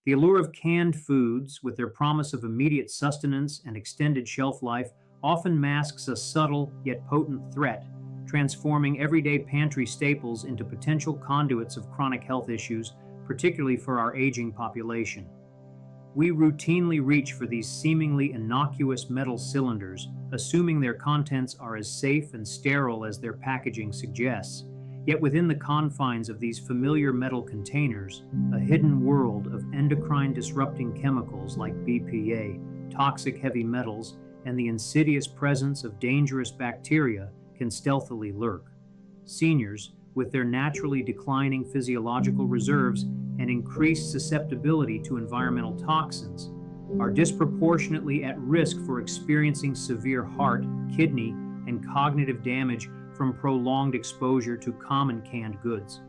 The allure of canned foods, with their promise of immediate sustenance and extended shelf life, often masks a subtle yet potent threat, transforming everyday pantry staples into potential conduits of chronic health issues, particularly for our aging population. We routinely reach for these seemingly innocuous metal cylinders, assuming their contents are as safe and sterile as their packaging suggests. Yet within the confines of these familiar metal containers, a hidden world of endocrine disrupting chemicals like BPA, toxic heavy metals, and the insidious presence of dangerous bacteria can stealthily lurk. Seniors, with their naturally declining physiological reserves and increased susceptibility to environmental toxins, are disproportionately at risk for experiencing severe heart, kidney, and cognitive damage from prolonged exposure to common canned goods.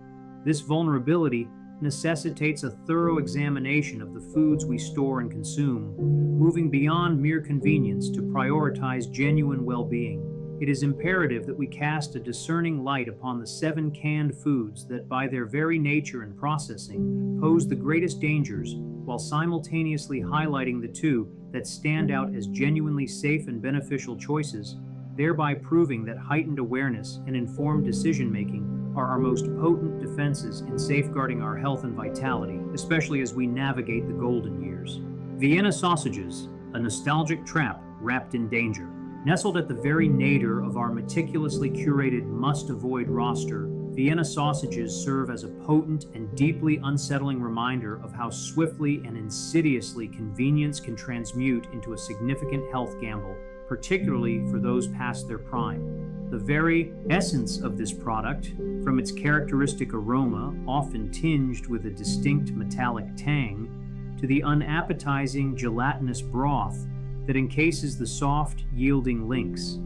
This vulnerability necessitates a thorough examination of the foods we store and consume, moving beyond mere convenience to prioritize genuine well-being. It is imperative that we cast a discerning light upon the 7 canned foods that, by their very nature and processing, pose the greatest dangers, while simultaneously highlighting the 2 that stand out as genuinely safe and beneficial choices, thereby proving that heightened awareness and informed decision-making are our most potent defenses in safeguarding our health and vitality, especially as we navigate the golden years. Vienna sausages, a nostalgic trap wrapped in danger. Nestled at the very nadir of our meticulously curated must-avoid roster, Vienna sausages serve as a potent and deeply unsettling reminder of how swiftly and insidiously convenience can transmute into a significant health gamble, particularly for those past their prime. The very essence of this product, from its characteristic aroma, often tinged with a distinct metallic tang, to the unappetizing gelatinous broth that encases the soft, yielding links.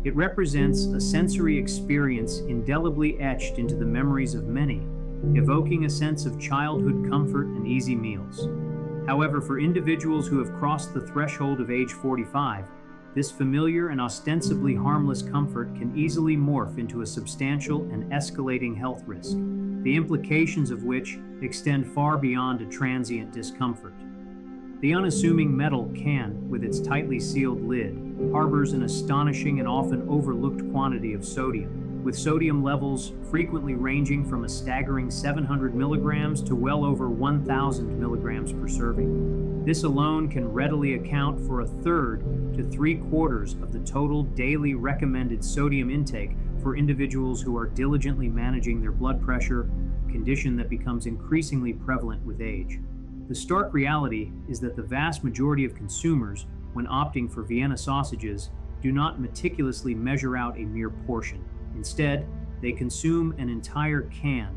It represents a sensory experience indelibly etched into the memories of many, evoking a sense of childhood comfort and easy meals. However, for individuals who have crossed the threshold of age 45, this familiar and ostensibly harmless comfort can easily morph into a substantial and escalating health risk, the implications of which extend far beyond a transient discomfort. The unassuming metal can, with its tightly sealed lid, harbors an astonishing and often overlooked quantity of sodium, with sodium levels frequently ranging from a staggering 700 milligrams to well over 1,000 milligrams per serving. This alone can readily account for a third to 3/4 of the total daily recommended sodium intake for individuals who are diligently managing their blood pressure, a condition that becomes increasingly prevalent with age. The stark reality is that the vast majority of consumers, when opting for Vienna sausages, do not meticulously measure out a mere portion. Instead, they consume an entire can,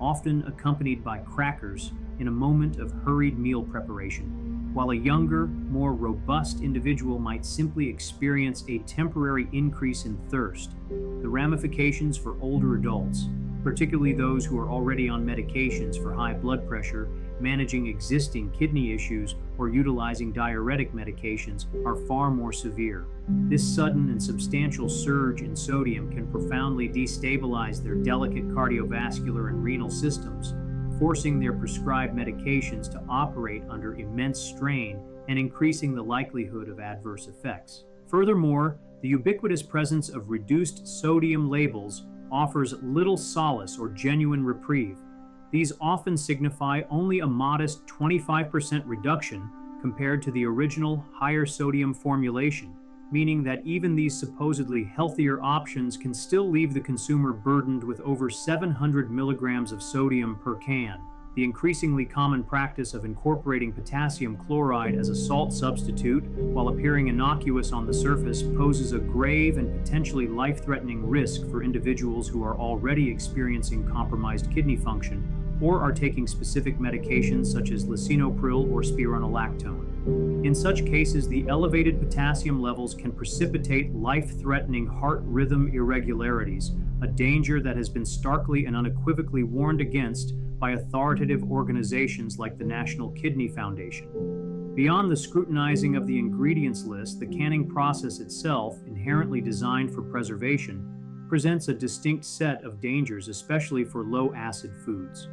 often accompanied by crackers, in a moment of hurried meal preparation, while a younger, more robust individual might simply experience a temporary increase in thirst. The ramifications for older adults, particularly those who are already on medications for high blood pressure, managing existing kidney issues, or utilizing diuretic medications, are far more severe. This sudden and substantial surge in sodium can profoundly destabilize their delicate cardiovascular and renal systems, forcing their prescribed medications to operate under immense strain and increasing the likelihood of adverse effects. Furthermore, the ubiquitous presence of reduced sodium labels offers little solace or genuine reprieve. These often signify only a modest 25% reduction compared to the original higher sodium formulation, meaning that even these supposedly healthier options can still leave the consumer burdened with over 700 milligrams of sodium per can. The increasingly common practice of incorporating potassium chloride as a salt substitute, while appearing innocuous on the surface, poses a grave and potentially life-threatening risk for individuals who are already experiencing compromised kidney function or are taking specific medications such as lisinopril or spironolactone. In such cases, the elevated potassium levels can precipitate life-threatening heart rhythm irregularities, a danger that has been starkly and unequivocally warned against by authoritative organizations like the National Kidney Foundation. Beyond the scrutinizing of the ingredients list, the canning process itself, inherently designed for preservation, presents a distinct set of dangers, especially for low-acid foods.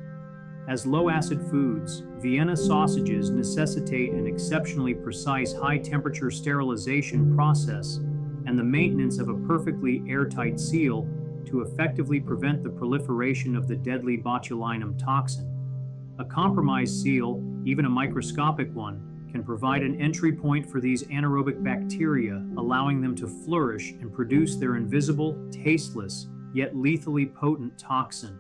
As low-acid foods, Vienna sausages necessitate an exceptionally precise high-temperature sterilization process and the maintenance of a perfectly airtight seal to effectively prevent the proliferation of the deadly botulinum toxin. A compromised seal, even a microscopic one, can provide an entry point for these anaerobic bacteria, allowing them to flourish and produce their invisible, tasteless, yet lethally potent toxin.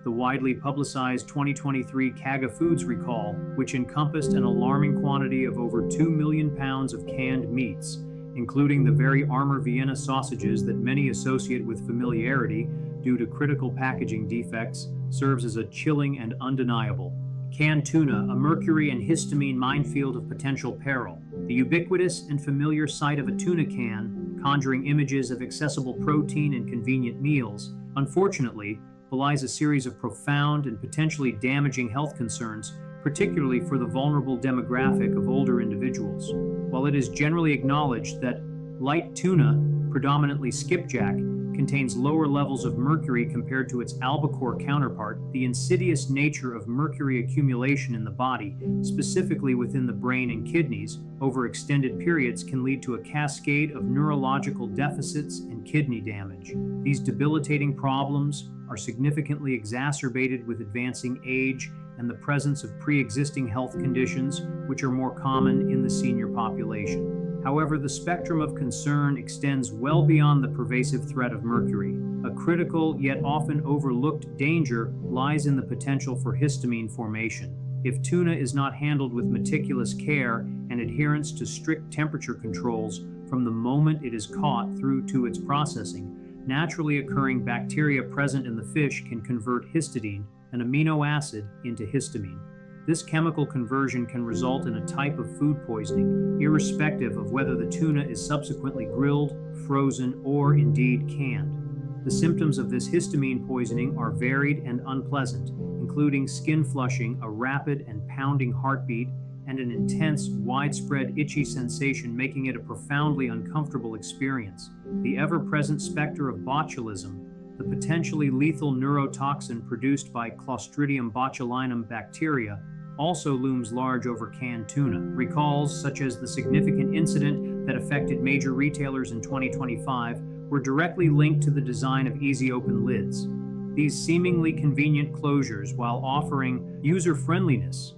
The widely publicized 2023 Kaga Foods recall, which encompassed an alarming quantity of over 2 million pounds of canned meats, including the very Armour Vienna sausages that many associate with familiarity due to critical packaging defects, serves as a chilling and undeniable. Canned tuna, a mercury and histamine minefield of potential peril. The ubiquitous and familiar sight of a tuna can, conjuring images of accessible protein and convenient meals, unfortunately, belies a series of profound and potentially damaging health concerns, particularly for the vulnerable demographic of older individuals. While it is generally acknowledged that light tuna, predominantly skipjack, contains lower levels of mercury compared to its albacore counterpart, the insidious nature of mercury accumulation in the body, specifically within the brain and kidneys, over extended periods can lead to a cascade of neurological deficits and kidney damage. These debilitating problems are significantly exacerbated with advancing age and the presence of pre-existing health conditions, which are more common in the senior population. However, the spectrum of concern extends well beyond the pervasive threat of mercury. A critical yet often overlooked danger lies in the potential for histamine formation. If tuna is not handled with meticulous care and adherence to strict temperature controls from the moment it is caught through to its processing, naturally occurring bacteria present in the fish can convert histidine, an amino acid, into histamine. This chemical conversion can result in a type of food poisoning, irrespective of whether the tuna is subsequently grilled, frozen, or indeed canned. The symptoms of this histamine poisoning are varied and unpleasant, including skin flushing, a rapid and pounding heartbeat, and an intense, widespread itchy sensation, making it a profoundly uncomfortable experience. The ever-present specter of botulism, the potentially lethal neurotoxin produced by Clostridium botulinum bacteria, also looms large over canned tuna. Recalls, such as the significant incident that affected major retailers in 2025, were directly linked to the design of easy-open lids. These seemingly convenient closures, while offering user-friendliness,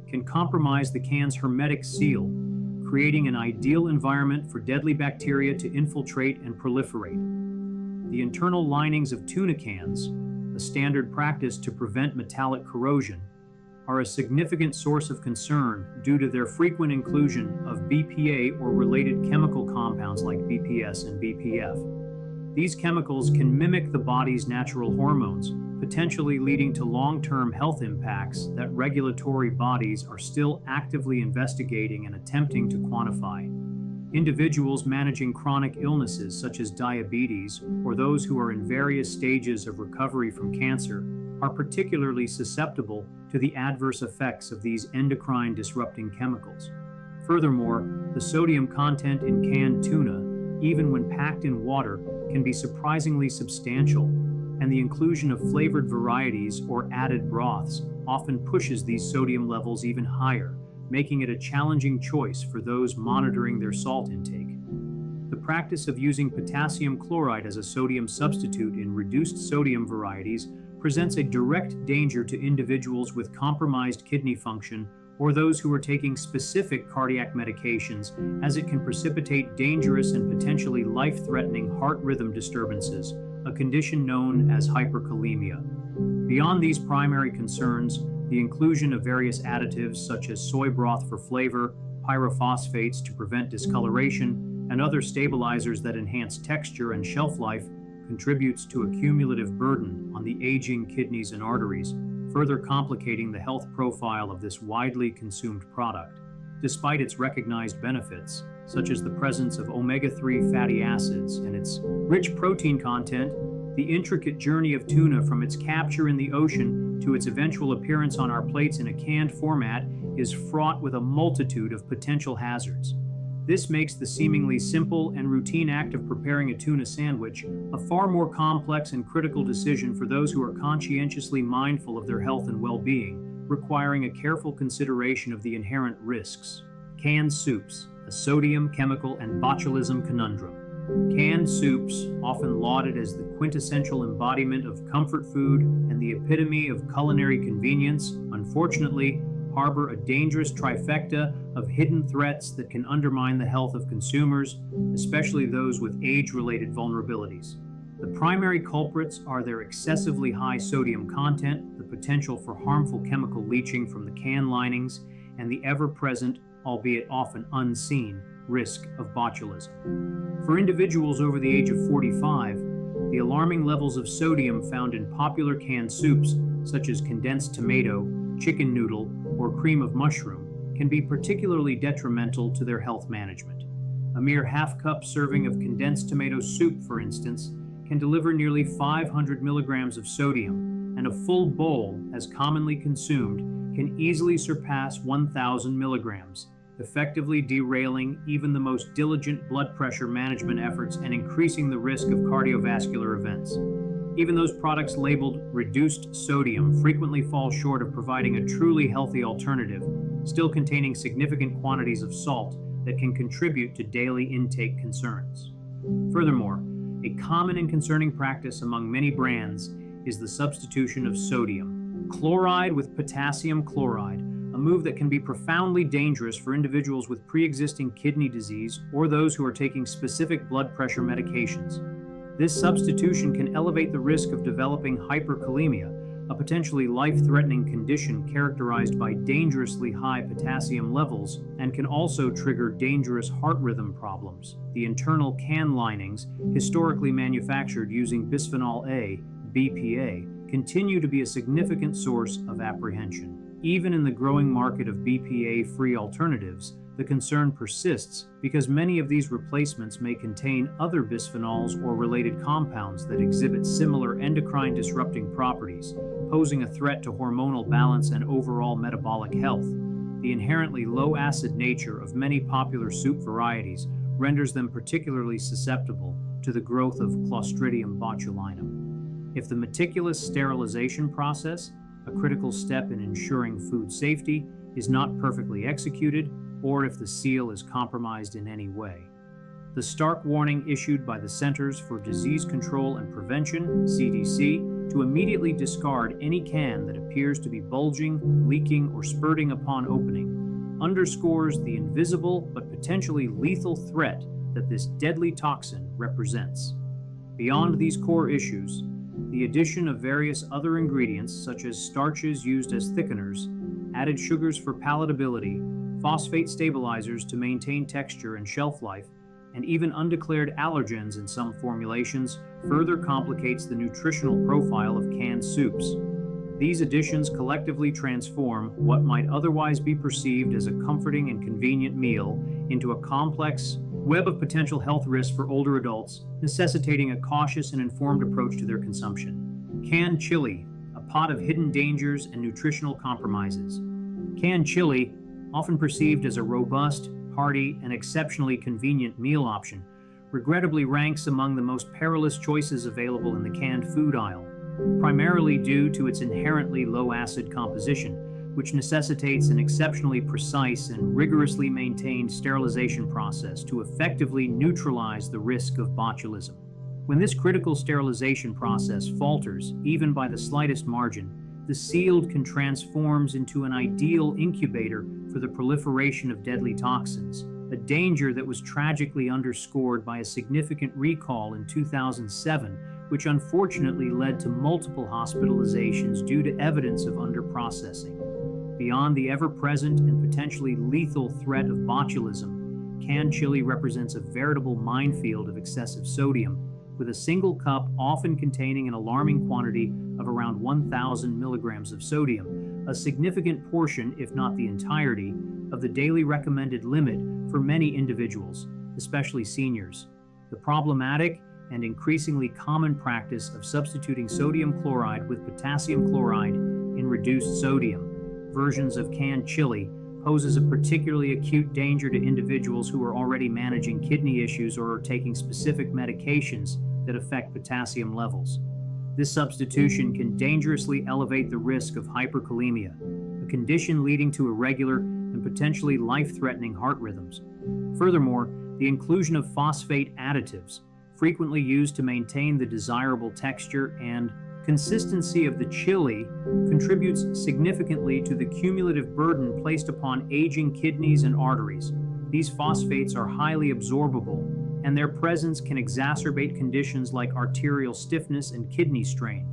can compromise the can's hermetic seal, creating an ideal environment for deadly bacteria to infiltrate and proliferate. The internal linings of tuna cans, a standard practice to prevent metallic corrosion, are a significant source of concern due to their frequent inclusion of BPA or related chemical compounds like BPS and BPF. These chemicals can mimic the body's natural hormones, potentially leading to long-term health impacts that regulatory bodies are still actively investigating and attempting to quantify. Individuals managing chronic illnesses such as diabetes or those who are in various stages of recovery from cancer are particularly susceptible to the adverse effects of these endocrine-disrupting chemicals. Furthermore, the sodium content in canned tuna, even when packed in water, can be surprisingly substantial, and the inclusion of flavored varieties or added broths often pushes these sodium levels even higher, making it a challenging choice for those monitoring their salt intake. The practice of using potassium chloride as a sodium substitute in reduced sodium varieties presents a direct danger to individuals with compromised kidney function or those who are taking specific cardiac medications, as it can precipitate dangerous and potentially life-threatening heart rhythm disturbances, a condition known as hyperkalemia. Beyond these primary concerns, the inclusion of various additives such as soy broth for flavor, pyrophosphates to prevent discoloration, and other stabilizers that enhance texture and shelf life contributes to a cumulative burden on the aging kidneys and arteries, further complicating the health profile of this widely consumed product. Despite its recognized benefits, such as the presence of omega-3 fatty acids and its rich protein content, the intricate journey of tuna from its capture in the ocean to its eventual appearance on our plates in a canned format is fraught with a multitude of potential hazards. This makes the seemingly simple and routine act of preparing a tuna sandwich a far more complex and critical decision for those who are conscientiously mindful of their health and well-being, requiring a careful consideration of the inherent risks. Canned soups, a sodium, chemical, and botulism conundrum. Canned soups, often lauded as the quintessential embodiment of comfort food and the epitome of culinary convenience, unfortunately, harbor a dangerous trifecta of hidden threats that can undermine the health of consumers, especially those with age-related vulnerabilities. The primary culprits are their excessively high sodium content, the potential for harmful chemical leaching from the can linings, and the ever-present, albeit often unseen, risk of botulism. For individuals over the age of 45, the alarming levels of sodium found in popular canned soups, such as condensed tomato, chicken noodle, or cream of mushroom, can be particularly detrimental to their health management. A mere half-cup serving of condensed tomato soup, for instance, can deliver nearly 500 milligrams of sodium, and a full bowl, as commonly consumed, can easily surpass 1,000 milligrams, effectively derailing even the most diligent blood pressure management efforts and increasing the risk of cardiovascular events. Even those products labeled reduced sodium frequently fall short of providing a truly healthy alternative, still containing significant quantities of salt that can contribute to daily intake concerns. Furthermore, a common and concerning practice among many brands is the substitution of sodium chloride with potassium chloride, a move that can be profoundly dangerous for individuals with pre-existing kidney disease or those who are taking specific blood pressure medications. This substitution can elevate the risk of developing hyperkalemia, a potentially life-threatening condition characterized by dangerously high potassium levels, and can also trigger dangerous heart rhythm problems. The internal can linings, historically manufactured using bisphenol A, BPA, continue to be a significant source of apprehension. Even in the growing market of BPA-free alternatives, the concern persists because many of these replacements may contain other bisphenols or related compounds that exhibit similar endocrine-disrupting properties, posing a threat to hormonal balance and overall metabolic health. The inherently low-acid nature of many popular soup varieties renders them particularly susceptible to the growth of Clostridium botulinum. If the meticulous sterilization process, a critical step in ensuring food safety, is not perfectly executed, or if the seal is compromised in any way. The stark warning issued by the Centers for Disease Control and Prevention, CDC, to immediately discard any can that appears to be bulging, leaking, or spurting upon opening underscores the invisible but potentially lethal threat that this deadly toxin represents. Beyond these core issues, the addition of various other ingredients such as starches used as thickeners, added sugars for palatability, phosphate stabilizers to maintain texture and shelf life, and even undeclared allergens in some formulations further complicates the nutritional profile of canned soups. These additions collectively transform what might otherwise be perceived as a comforting and convenient meal into a complex web of potential health risks for older adults, necessitating a cautious and informed approach to their consumption. Canned chili, a pot of hidden dangers and nutritional compromises. Canned chili, often perceived as a robust, hearty, and exceptionally convenient meal option, regrettably ranks among the most perilous choices available in the canned food aisle, primarily due to its inherently low-acid composition, which necessitates an exceptionally precise and rigorously maintained sterilization process to effectively neutralize the risk of botulism. When this critical sterilization process falters, even by the slightest margin, the sealed can transforms into an ideal incubator for the proliferation of deadly toxins, a danger that was tragically underscored by a significant recall in 2007, which unfortunately led to multiple hospitalizations due to evidence of underprocessing. Beyond the ever-present and potentially lethal threat of botulism, canned chili represents a veritable minefield of excessive sodium, with a single cup often containing an alarming quantity of around 1,000 milligrams of sodium, a significant portion, if not the entirety, of the daily recommended limit for many individuals, especially seniors. The problematic and increasingly common practice of substituting sodium chloride with potassium chloride in reduced sodium versions of canned chili poses a particularly acute danger to individuals who are already managing kidney issues or are taking specific medications that affect potassium levels. This substitution can dangerously elevate the risk of hyperkalemia, a condition leading to irregular and potentially life-threatening heart rhythms. Furthermore, the inclusion of phosphate additives, frequently used to maintain the desirable texture and consistency of the chili, contributes significantly to the cumulative burden placed upon aging kidneys and arteries. These phosphates are highly absorbable, and their presence can exacerbate conditions like arterial stiffness and kidney strain.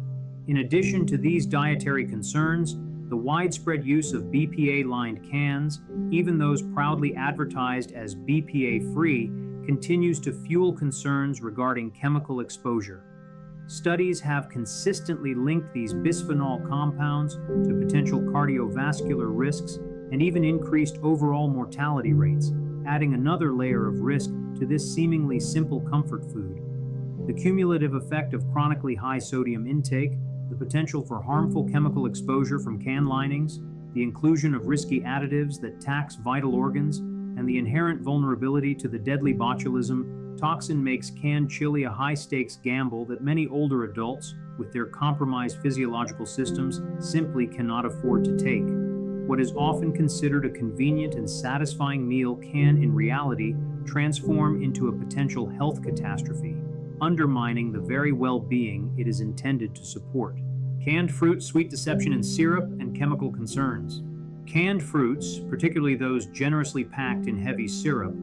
In addition to these dietary concerns, the widespread use of BPA-lined cans, even those proudly advertised as BPA-free, continues to fuel concerns regarding chemical exposure. Studies have consistently linked these bisphenol compounds to potential cardiovascular risks and even increased overall mortality rates, adding another layer of risk to this seemingly simple comfort food. The cumulative effect of chronically high sodium intake, the potential for harmful chemical exposure from can linings, the inclusion of risky additives that tax vital organs, and the inherent vulnerability to the deadly botulism toxin makes canned chili a high-stakes gamble that many older adults, with their compromised physiological systems, simply cannot afford to take. What is often considered a convenient and satisfying meal can, in reality, transform into a potential health catastrophe, undermining the very well-being it is intended to support. Canned fruit, sweet deception in syrup, and chemical concerns. Canned fruits, particularly those generously packed in heavy syrup,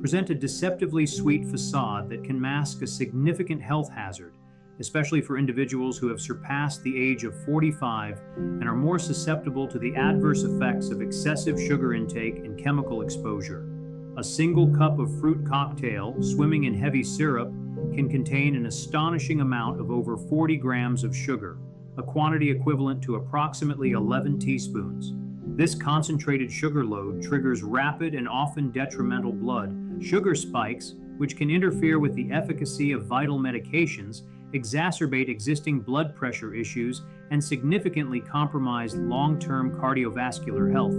present a deceptively sweet facade that can mask a significant health hazard, especially for individuals who have surpassed the age of 45 and are more susceptible to the adverse effects of excessive sugar intake and chemical exposure. A single cup of fruit cocktail, swimming in heavy syrup, can contain an astonishing amount of over 40 grams of sugar, a quantity equivalent to approximately 11 teaspoons. This concentrated sugar load triggers rapid and often detrimental blood sugar spikes, which can interfere with the efficacy of vital medications, exacerbate existing blood pressure issues, and significantly compromise long-term cardiovascular health.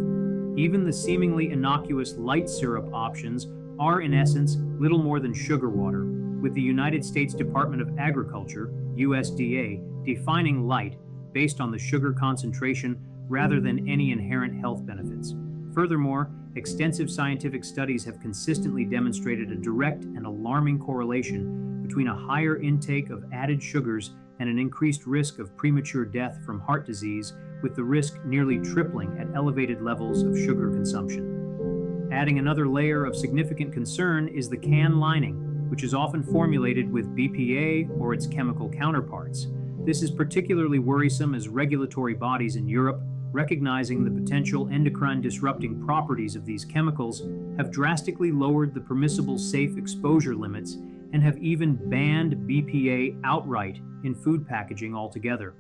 Even the seemingly innocuous light syrup options are, in essence, little more than sugar water, with the United States Department of Agriculture, USDA, defining light based on the sugar concentration rather than any inherent health benefits. Furthermore, extensive scientific studies have consistently demonstrated a direct and alarming correlation between a higher intake of added sugars and an increased risk of premature death from heart disease, with the risk nearly tripling at elevated levels of sugar consumption. Adding another layer of significant concern is the can lining, which is often formulated with BPA or its chemical counterparts. This is particularly worrisome as regulatory bodies in Europe, recognizing the potential endocrine-disrupting properties of these chemicals, have drastically lowered the permissible safe exposure limits and have even banned BPA outright in food packaging altogether.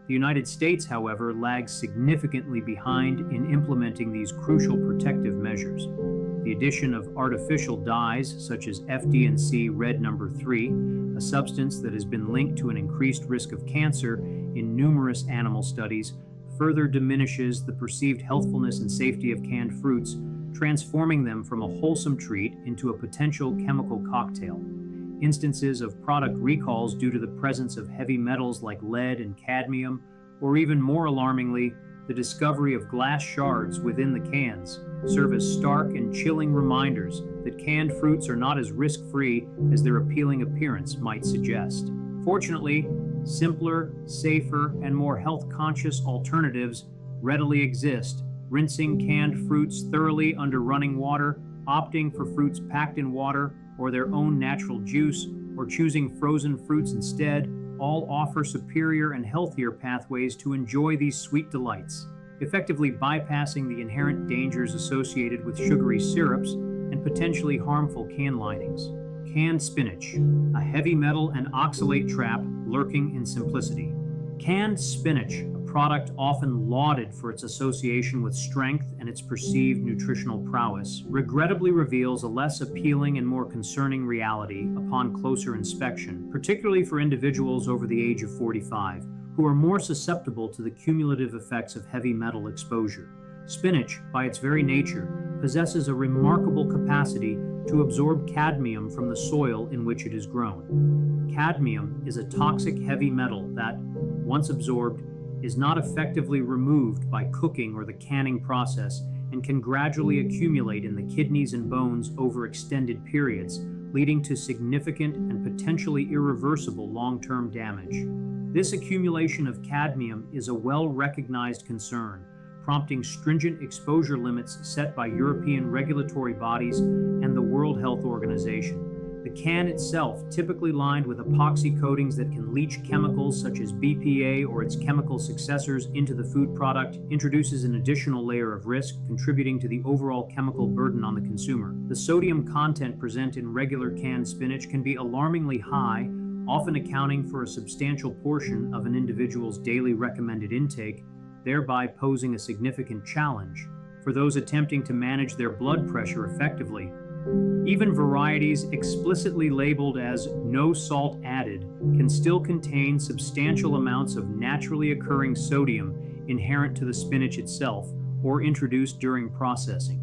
The United States, however, lags significantly behind in implementing these crucial protective measures. The addition of artificial dyes such as FD&C red number 3, a substance that has been linked to an increased risk of cancer in numerous animal studies, further diminishes the perceived healthfulness and safety of canned fruits, transforming them from a wholesome treat into a potential chemical cocktail. Instances of product recalls due to the presence of heavy metals like lead and cadmium, or even more alarmingly, the discovery of glass shards within the cans, serve as stark and chilling reminders that canned fruits are not as risk-free as their appealing appearance might suggest. Fortunately, simpler, safer, and more health-conscious alternatives readily exist. Rinsing canned fruits thoroughly under running water, opting for fruits packed in water or their own natural juice, or choosing frozen fruits instead, all offer superior and healthier pathways to enjoy these sweet delights, effectively bypassing the inherent dangers associated with sugary syrups and potentially harmful can linings. Canned spinach, a heavy metal and oxalate trap lurking in simplicity. Canned spinach, a product often lauded for its association with strength and its perceived nutritional prowess, regrettably reveals a less appealing and more concerning reality upon closer inspection, particularly for individuals over the age of 45, who are more susceptible to the cumulative effects of heavy metal exposure. Spinach, by its very nature, possesses a remarkable capacity to absorb cadmium from the soil in which it is grown. Cadmium is a toxic heavy metal that, once absorbed, is not effectively removed by cooking or the canning process and can gradually accumulate in the kidneys and bones over extended periods, leading to significant and potentially irreversible long-term damage. This accumulation of cadmium is a well-recognized concern, prompting stringent exposure limits set by European regulatory bodies and the World Health Organization. The can itself, typically lined with epoxy coatings that can leach chemicals such as BPA or its chemical successors into the food product, introduces an additional layer of risk, contributing to the overall chemical burden on the consumer. The sodium content present in regular canned spinach can be alarmingly high, often accounting for a substantial portion of an individual's daily recommended intake, thereby posing a significant challenge for those attempting to manage their blood pressure effectively. Even varieties explicitly labeled as no salt added can still contain substantial amounts of naturally occurring sodium inherent to the spinach itself or introduced during processing.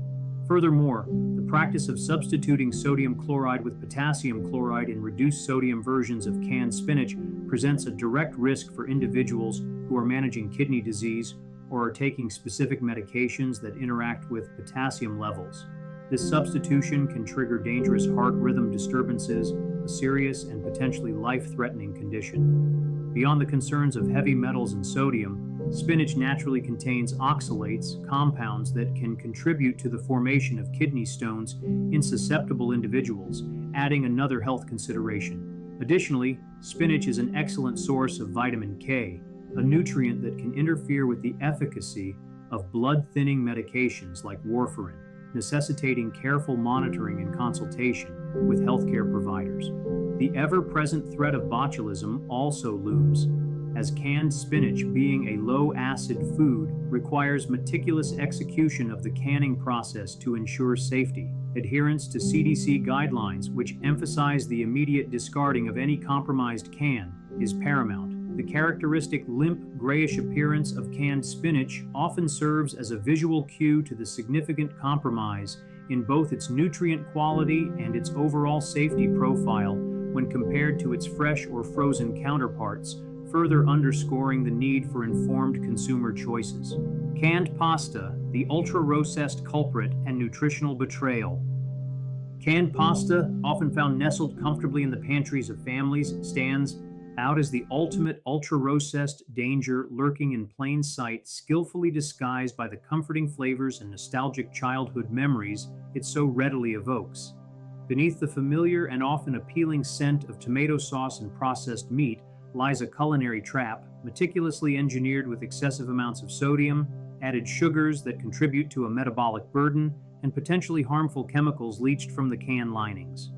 Furthermore, the practice of substituting sodium chloride with potassium chloride in reduced sodium versions of canned spinach presents a direct risk for individuals who are managing kidney disease or are taking specific medications that interact with potassium levels. This substitution can trigger dangerous heart rhythm disturbances, a serious and potentially life-threatening condition. Beyond the concerns of heavy metals and sodium, spinach naturally contains oxalates, compounds that can contribute to the formation of kidney stones in susceptible individuals, adding another health consideration. Additionally, spinach is an excellent source of vitamin K, a nutrient that can interfere with the efficacy of blood-thinning medications like warfarin, necessitating careful monitoring and consultation with healthcare providers. The ever-present threat of botulism also looms, as canned spinach, being a low-acid food, requires meticulous execution of the canning process to ensure safety. Adherence to CDC guidelines, which emphasize the immediate discarding of any compromised can, is paramount. The characteristic limp, grayish appearance of canned spinach often serves as a visual cue to the significant compromise in both its nutrient quality and its overall safety profile when compared to its fresh or frozen counterparts, further underscoring the need for informed consumer choices. Canned pasta, the ultra-processed culprit and nutritional betrayal. Canned pasta, often found nestled comfortably in the pantries of families, stands out as the ultimate ultra-processed danger lurking in plain sight, skillfully disguised by the comforting flavors and nostalgic childhood memories it so readily evokes. Beneath the familiar and often appealing scent of tomato sauce and processed meat lies a culinary trap, meticulously engineered with excessive amounts of sodium, added sugars that contribute to a metabolic burden, and potentially harmful chemicals leached from the can linings.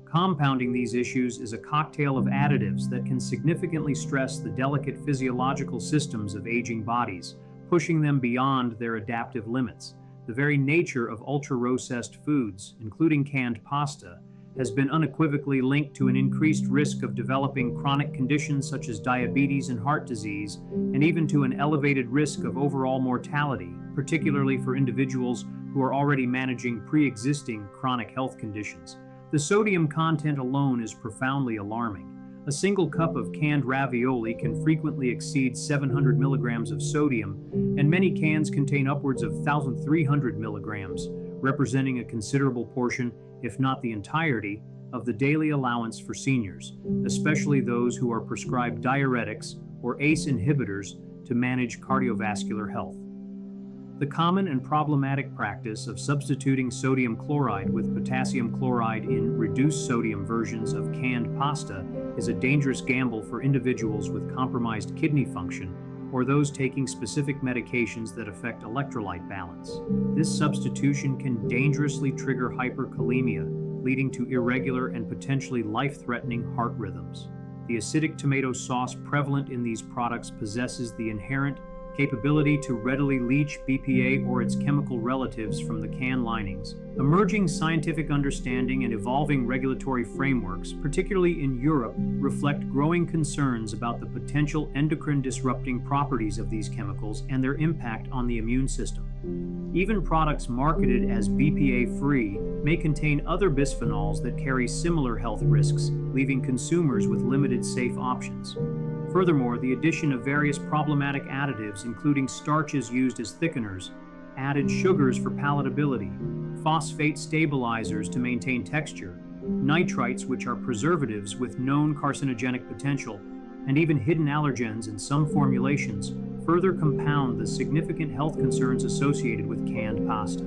Compounding these issues is a cocktail of additives that can significantly stress the delicate physiological systems of aging bodies, pushing them beyond their adaptive limits. The very nature of ultra-processed foods, including canned pasta, has been unequivocally linked to an increased risk of developing chronic conditions such as diabetes and heart disease, and even to an elevated risk of overall mortality, particularly for individuals who are already managing pre-existing chronic health conditions. The sodium content alone is profoundly alarming. A single cup of canned ravioli can frequently exceed 700 milligrams of sodium, and many cans contain upwards of 1,300 milligrams, representing a considerable portion, if not the entirety, of the daily allowance for seniors, especially those who are prescribed diuretics or ACE inhibitors to manage cardiovascular health. The common and problematic practice of substituting sodium chloride with potassium chloride in reduced sodium versions of canned pasta is a dangerous gamble for individuals with compromised kidney function or those taking specific medications that affect electrolyte balance. This substitution can dangerously trigger hyperkalemia, leading to irregular and potentially life-threatening heart rhythms. The acidic tomato sauce prevalent in these products possesses the inherent capability to readily leach BPA or its chemical relatives from the can linings. Emerging scientific understanding and evolving regulatory frameworks, particularly in Europe, reflect growing concerns about the potential endocrine-disrupting properties of these chemicals and their impact on the immune system. Even products marketed as BPA-free may contain other bisphenols that carry similar health risks, leaving consumers with limited safe options. Furthermore, the addition of various problematic additives, including starches used as thickeners, added sugars for palatability, phosphate stabilizers to maintain texture, nitrites, which are preservatives with known carcinogenic potential, and even hidden allergens in some formulations, further compound the significant health concerns associated with canned pasta.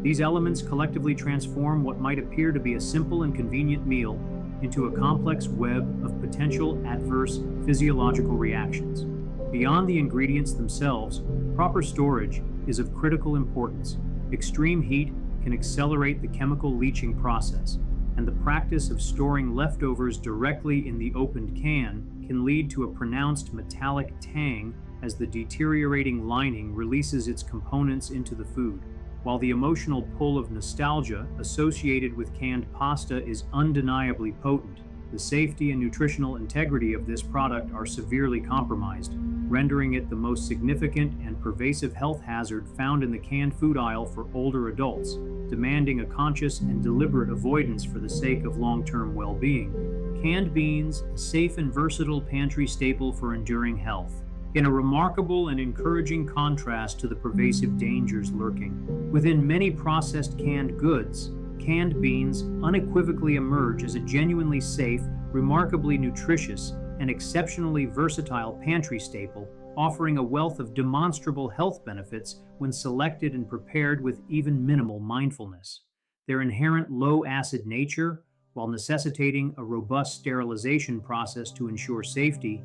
These elements collectively transform what might appear to be a simple and convenient meal into a complex web of potential adverse physiological reactions. Beyond the ingredients themselves, proper storage is of critical importance. Extreme heat can accelerate the chemical leaching process, and the practice of storing leftovers directly in the opened can can lead to a pronounced metallic tang as the deteriorating lining releases its components into the food. While the emotional pull of nostalgia associated with canned pasta is undeniably potent, the safety and nutritional integrity of this product are severely compromised, rendering it the most significant and pervasive health hazard found in the canned food aisle for older adults, demanding a conscious and deliberate avoidance for the sake of long-term well-being. Canned beans, a safe and versatile pantry staple for enduring health. In a remarkable and encouraging contrast to the pervasive dangers lurking within many processed canned goods, canned beans unequivocally emerge as a genuinely safe, remarkably nutritious, and exceptionally versatile pantry staple, offering a wealth of demonstrable health benefits when selected and prepared with even minimal mindfulness. Their inherent low-acid nature, while necessitating a robust sterilization process to ensure safety,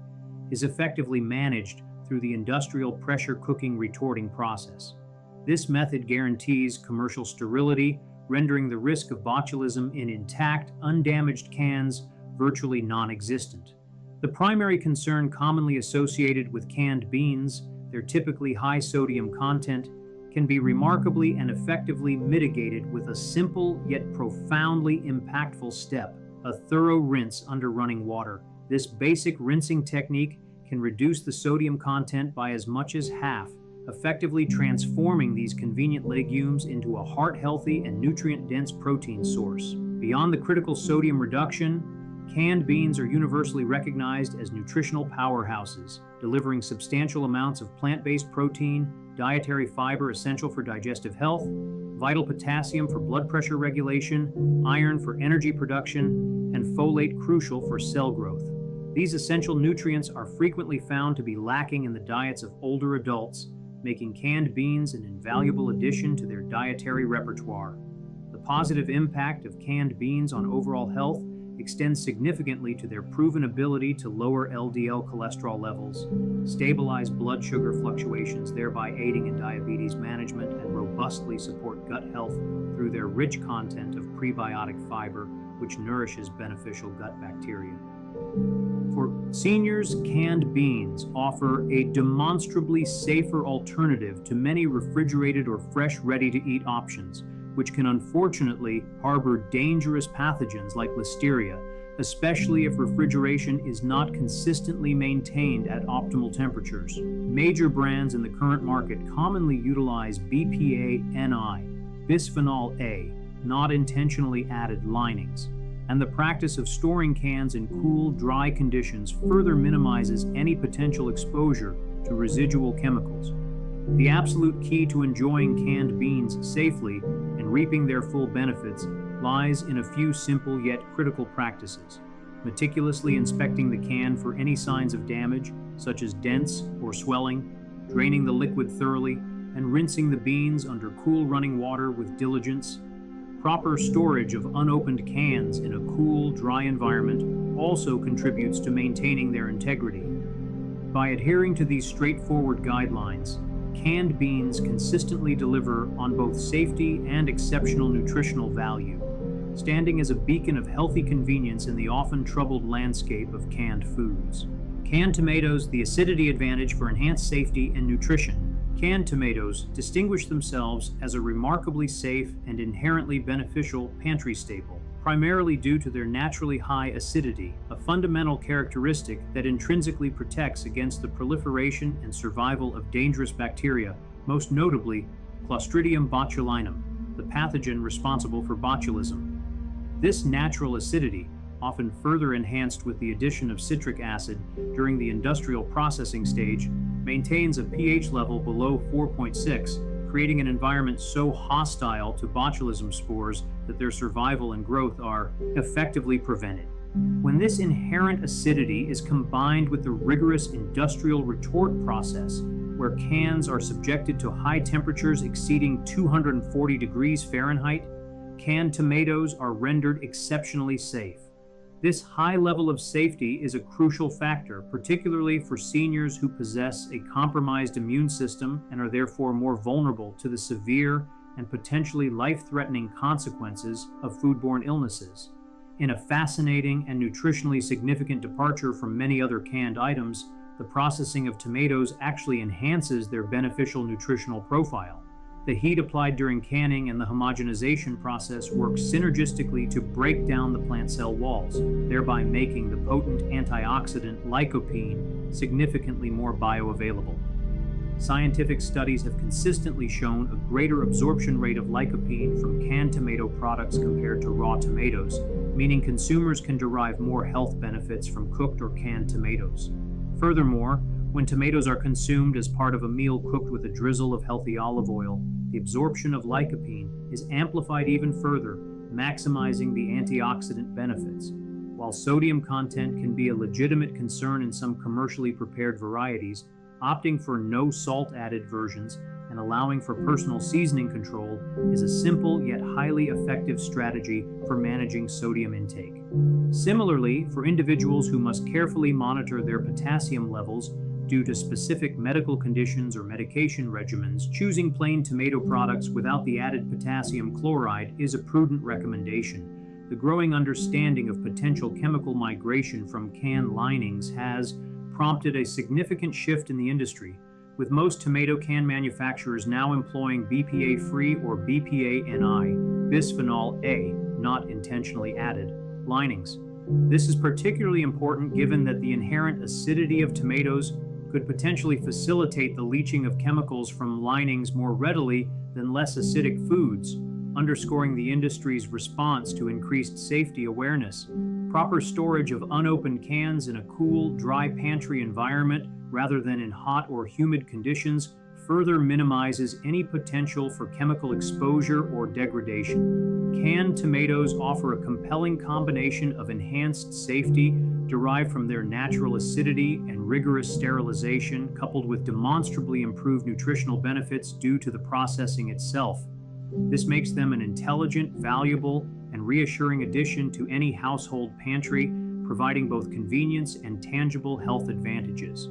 is effectively managed through the industrial pressure cooking retorting process. This method guarantees commercial sterility, rendering the risk of botulism in intact, undamaged cans virtually non-existent. The primary concern commonly associated with canned beans, their typically high sodium content, can be remarkably and effectively mitigated with a simple yet profoundly impactful step: a thorough rinse under running water. This basic rinsing technique can reduce the sodium content by as much as half, effectively transforming these convenient legumes into a heart-healthy and nutrient-dense protein source. Beyond the critical sodium reduction, canned beans are universally recognized as nutritional powerhouses, delivering substantial amounts of plant-based protein, dietary fiber essential for digestive health, vital potassium for blood pressure regulation, iron for energy production, and folate crucial for cell growth. These essential nutrients are frequently found to be lacking in the diets of older adults, making canned beans an invaluable addition to their dietary repertoire. The positive impact of canned beans on overall health extends significantly to their proven ability to lower LDL cholesterol levels, stabilize blood sugar fluctuations, thereby aiding in diabetes management, and robustly support gut health through their rich content of prebiotic fiber, which nourishes beneficial gut bacteria. For seniors, canned beans offer a demonstrably safer alternative to many refrigerated or fresh, ready-to-eat options, which can unfortunately harbor dangerous pathogens like listeria, especially if refrigeration is not consistently maintained at optimal temperatures. Major brands in the current market commonly utilize BPA-NI, bisphenol A, not intentionally added linings, and the practice of storing cans in cool, dry conditions further minimizes any potential exposure to residual chemicals. The absolute key to enjoying canned beans safely and reaping their full benefits lies in a few simple yet critical practices: meticulously inspecting the can for any signs of damage, such as dents or swelling, draining the liquid thoroughly, and rinsing the beans under cool running water with diligence. Proper storage of unopened cans in a cool, dry environment also contributes to maintaining their integrity. By adhering to these straightforward guidelines, canned beans consistently deliver on both safety and exceptional nutritional value, standing as a beacon of healthy convenience in the often troubled landscape of canned foods. Canned tomatoes, the acidity advantage for enhanced safety and nutrition. Canned tomatoes distinguish themselves as a remarkably safe and inherently beneficial pantry staple, primarily due to their naturally high acidity, a fundamental characteristic that intrinsically protects against the proliferation and survival of dangerous bacteria, most notably Clostridium botulinum, the pathogen responsible for botulism. This natural acidity, often further enhanced with the addition of citric acid during the industrial processing stage, maintains a pH level below 4.6, creating an environment so hostile to botulism spores that their survival and growth are effectively prevented. When this inherent acidity is combined with the rigorous industrial retort process, where cans are subjected to high temperatures exceeding 240 degrees Fahrenheit, canned tomatoes are rendered exceptionally safe. This high level of safety is a crucial factor, particularly for seniors who possess a compromised immune system and are therefore more vulnerable to the severe and potentially life-threatening consequences of foodborne illnesses. In a fascinating and nutritionally significant departure from many other canned items, the processing of tomatoes actually enhances their beneficial nutritional profile. The heat applied during canning and the homogenization process work synergistically to break down the plant cell walls, thereby making the potent antioxidant lycopene significantly more bioavailable. Scientific studies have consistently shown a greater absorption rate of lycopene from canned tomato products compared to raw tomatoes, meaning consumers can derive more health benefits from cooked or canned tomatoes. Furthermore, when tomatoes are consumed as part of a meal cooked with a drizzle of healthy olive oil, the absorption of lycopene is amplified even further, maximizing the antioxidant benefits. While sodium content can be a legitimate concern in some commercially prepared varieties, opting for no salt-added versions and allowing for personal seasoning control is a simple yet highly effective strategy for managing sodium intake. Similarly, for individuals who must carefully monitor their potassium levels due to specific medical conditions or medication regimens, choosing plain tomato products without the added potassium chloride is a prudent recommendation. The growing understanding of potential chemical migration from can linings has prompted a significant shift in the industry, with most tomato can manufacturers now employing BPA-free or BPA-NI, bisphenol A, not intentionally added, linings. This is particularly important given that the inherent acidity of tomatoes could potentially facilitate the leaching of chemicals from linings more readily than less acidic foods, underscoring the industry's response to increased safety awareness. Proper storage of unopened cans in a cool, dry pantry environment rather than in hot or humid conditions further minimizes any potential for chemical exposure or degradation. Canned tomatoes offer a compelling combination of enhanced safety derived from their natural acidity and rigorous sterilization, coupled with demonstrably improved nutritional benefits due to the processing itself. This makes them an intelligent, valuable, and reassuring addition to any household pantry, providing both convenience and tangible health advantages.